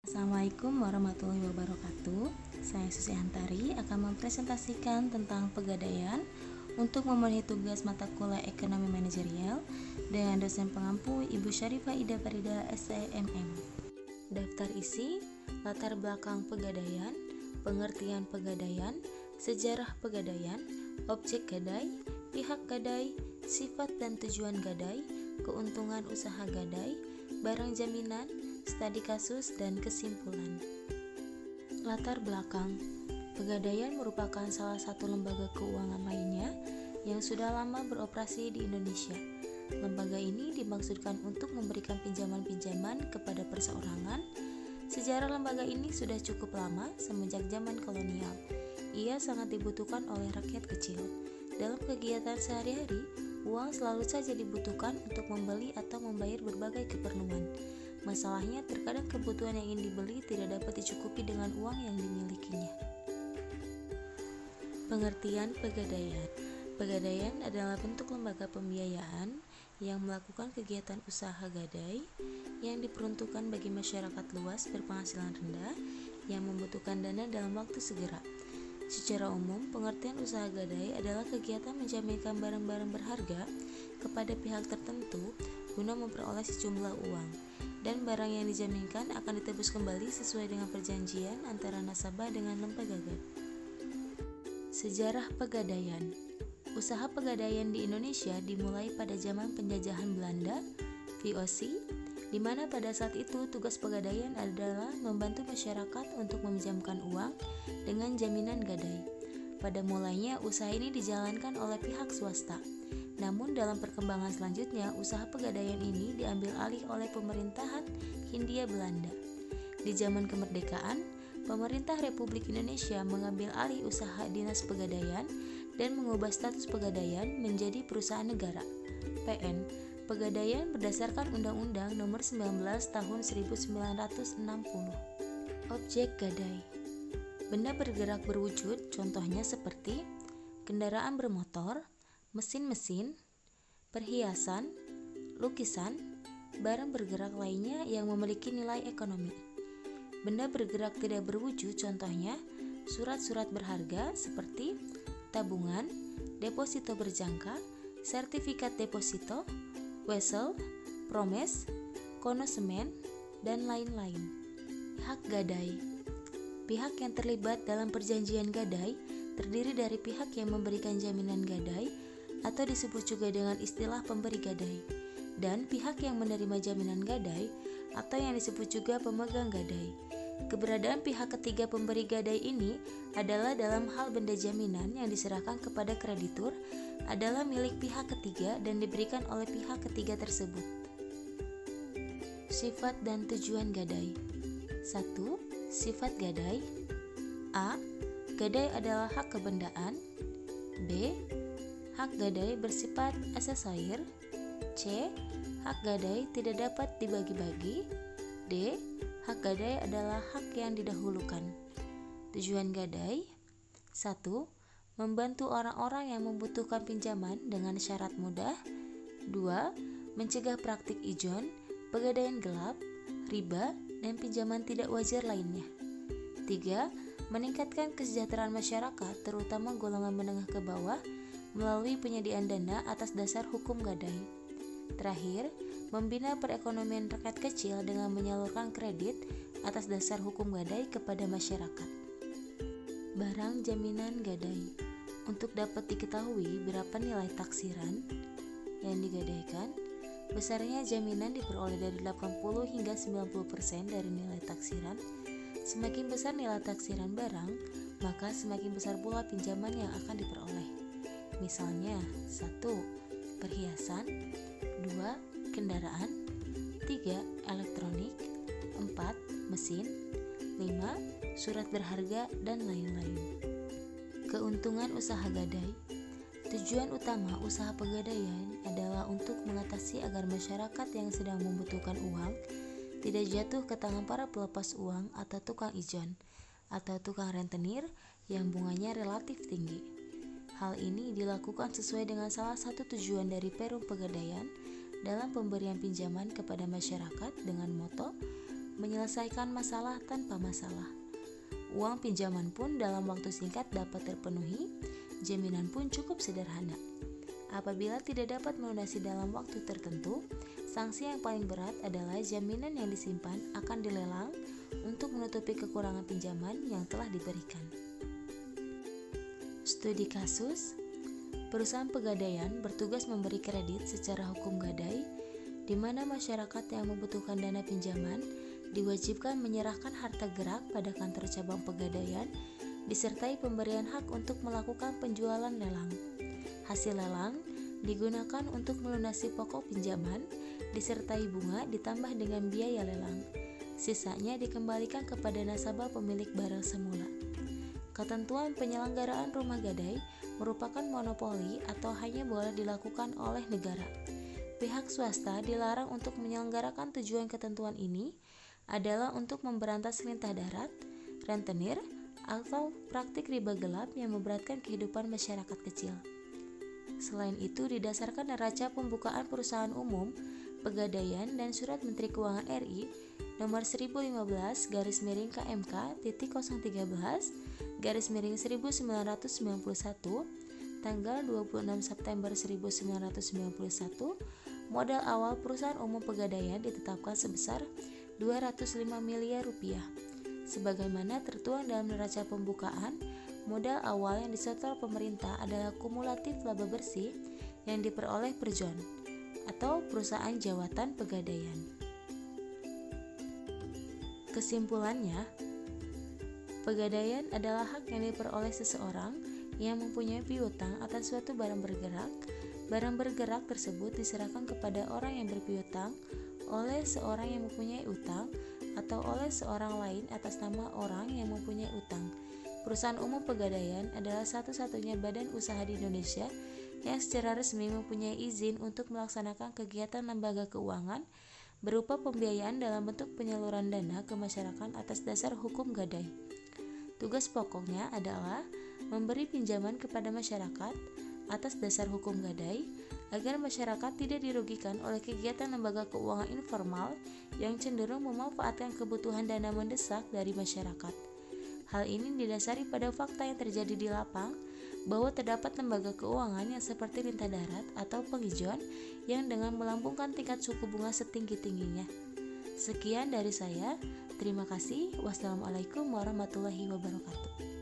Assalamualaikum warahmatullahi wabarakatuh. Saya Susi Hantari akan mempresentasikan tentang pegadaian untuk memenuhi tugas mata kuliah Ekonomi Manajerial dengan dosen pengampu Ibu Syarifah Ida Farida SEMM. Daftar isi, latar belakang pegadaian, pengertian pegadaian, sejarah pegadaian, objek gadai, pihak gadai, sifat dan tujuan gadai, keuntungan usaha gadai, barang jaminan, studi kasus, dan kesimpulan. Latar belakang pegadaian merupakan salah satu lembaga keuangan lainnya yang sudah lama beroperasi di Indonesia. Lembaga ini dimaksudkan untuk memberikan pinjaman-pinjaman kepada perseorangan. Sejarah lembaga ini sudah cukup lama semenjak zaman kolonial. Ia sangat dibutuhkan oleh rakyat kecil. Dalam kegiatan sehari-hari, uang selalu saja dibutuhkan untuk membeli atau membayar berbagai keperluan. Masalahnya, terkadang kebutuhan yang ingin dibeli tidak dapat dicukupi dengan uang yang dimilikinya. Pengertian pegadaian. Pegadaian adalah bentuk lembaga pembiayaan yang melakukan kegiatan usaha gadai yang diperuntukkan bagi masyarakat luas berpenghasilan rendah yang membutuhkan dana dalam waktu segera. Secara umum, pengertian usaha gadai adalah kegiatan menjaminkan barang-barang berharga kepada pihak tertentu guna memperoleh sejumlah uang, dan barang yang dijaminkan akan ditebus kembali sesuai dengan perjanjian antara nasabah dengan lembaga gadai. Sejarah pegadaian. Usaha pegadaian di Indonesia dimulai pada zaman penjajahan Belanda, VOC, di mana pada saat itu tugas pegadaian adalah membantu masyarakat untuk meminjamkan uang dengan jaminan gadai. Pada mulanya, usaha ini dijalankan oleh pihak swasta. Namun dalam perkembangan selanjutnya, usaha pegadaian ini diambil alih oleh pemerintahan Hindia Belanda. Di zaman kemerdekaan, pemerintah Republik Indonesia mengambil alih usaha Dinas Pegadaian dan mengubah status pegadaian menjadi perusahaan negara, PN. Pegadaian berdasarkan Undang-Undang Nomor 19 Tahun 1960. Objek gadai. Benda bergerak berwujud, contohnya seperti kendaraan bermotor, mesin-mesin, perhiasan, lukisan, barang bergerak lainnya yang memiliki nilai ekonomi. Benda bergerak tidak berwujud, contohnya surat-surat berharga seperti tabungan, deposito berjangka, sertifikat deposito, wesel, promes, konosemen, dan lain-lain. Pihak gadai. Pihak yang terlibat dalam perjanjian gadai terdiri dari pihak yang memberikan jaminan gadai atau disebut juga dengan istilah pemberi gadai, dan pihak yang menerima jaminan gadai atau yang disebut juga pemegang gadai. Keberadaan pihak ketiga pemberi gadai ini adalah dalam hal benda jaminan yang diserahkan kepada kreditur adalah milik pihak ketiga dan diberikan oleh pihak ketiga tersebut. Sifat dan tujuan gadai. 1. Sifat gadai. A. Gadai adalah hak kebendaan. B. Hak gadai bersifat asesair. C. Hak gadai tidak dapat dibagi-bagi. D. Hak gadai adalah hak yang didahulukan. Tujuan gadai. 1. Membantu orang-orang yang membutuhkan pinjaman dengan syarat mudah. 2. Mencegah praktik ijon, pegadaian gelap, riba, dan pinjaman tidak wajar lainnya. 3. Meningkatkan kesejahteraan masyarakat, terutama golongan menengah ke bawah, melalui penyediaan dana atas dasar hukum gadai. Terakhir, membina perekonomian rakyat kecil dengan menyalurkan kredit atas dasar hukum gadai kepada masyarakat. Barang jaminan gadai. Untuk dapat diketahui berapa nilai taksiran yang digadaikan, besarnya jaminan diperoleh dari 80 hingga 90% dari nilai taksiran. Semakin besar nilai taksiran barang, maka semakin besar pula pinjaman yang akan diperoleh. Misalnya, 1. Perhiasan, 2. Kendaraan, 3. Elektronik, 4. Mesin, 5. Surat berharga, dan lain-lain. Keuntungan usaha gadai. Tujuan utama usaha pegadaian adalah untuk mengatasi agar masyarakat yang sedang membutuhkan uang tidak jatuh ke tangan para pelepas uang atau tukang ijon atau tukang rentenir yang bunganya relatif tinggi. Hal ini dilakukan sesuai dengan salah satu tujuan dari Perum Pegadaian dalam pemberian pinjaman kepada masyarakat dengan moto menyelesaikan masalah tanpa masalah. Uang pinjaman pun dalam waktu singkat dapat terpenuhi, jaminan pun cukup sederhana. Apabila tidak dapat melunasi dalam waktu tertentu, sanksi yang paling berat adalah jaminan yang disimpan akan dilelang untuk menutupi kekurangan pinjaman yang telah diberikan. Studi kasus, perusahaan pegadaian bertugas memberi kredit secara hukum gadai, di mana masyarakat yang membutuhkan dana pinjaman diwajibkan menyerahkan harta gerak pada kantor cabang pegadaian, disertai pemberian hak untuk melakukan penjualan lelang. Hasil lelang digunakan untuk melunasi pokok pinjaman, disertai bunga ditambah dengan biaya lelang. Sisanya dikembalikan kepada nasabah pemilik barang semula. Ketentuan penyelenggaraan rumah gadai merupakan monopoli atau hanya boleh dilakukan oleh negara. Pihak swasta dilarang untuk menyelenggarakan. Tujuan ketentuan ini adalah untuk memberantas lintah darat, rentenir, atau praktik riba gelap yang memberatkan kehidupan masyarakat kecil. Selain itu, didasarkan neraca pembukaan perusahaan umum, pegadaian, dan Surat Menteri Keuangan RI nomor 1015/KMK-013/1991 tanggal 26 September 1991, modal awal perusahaan umum pegadaian ditetapkan sebesar 205 miliar rupiah. Sebagaimana tertuang dalam neraca pembukaan, modal awal yang disetor pemerintah adalah kumulatif laba bersih yang diperoleh Perjon atau perusahaan jawatan pegadaian. Kesimpulannya, pegadaian adalah hak yang diperoleh seseorang yang mempunyai piutang atas suatu barang bergerak. Barang bergerak tersebut diserahkan kepada orang yang berpiutang oleh seorang yang mempunyai utang atau oleh seorang lain atas nama orang yang mempunyai utang. Perusahaan umum pegadaian adalah satu-satunya badan usaha di Indonesia yang secara resmi mempunyai izin untuk melaksanakan kegiatan lembaga keuangan berupa pembiayaan dalam bentuk penyaluran dana ke masyarakat atas dasar hukum gadai. Tugas pokoknya adalah memberi pinjaman kepada masyarakat atas dasar hukum gadai agar masyarakat tidak dirugikan oleh kegiatan lembaga keuangan informal yang cenderung memanfaatkan kebutuhan dana mendesak dari masyarakat. Hal ini didasari pada fakta yang terjadi di lapang bahwa terdapat lembaga keuangan yang seperti lintah darat atau penghijauan yang dengan melambungkan tingkat suku bunga setinggi-tingginya. Sekian dari saya. Terima kasih. Wassalamualaikum warahmatullahi wabarakatuh.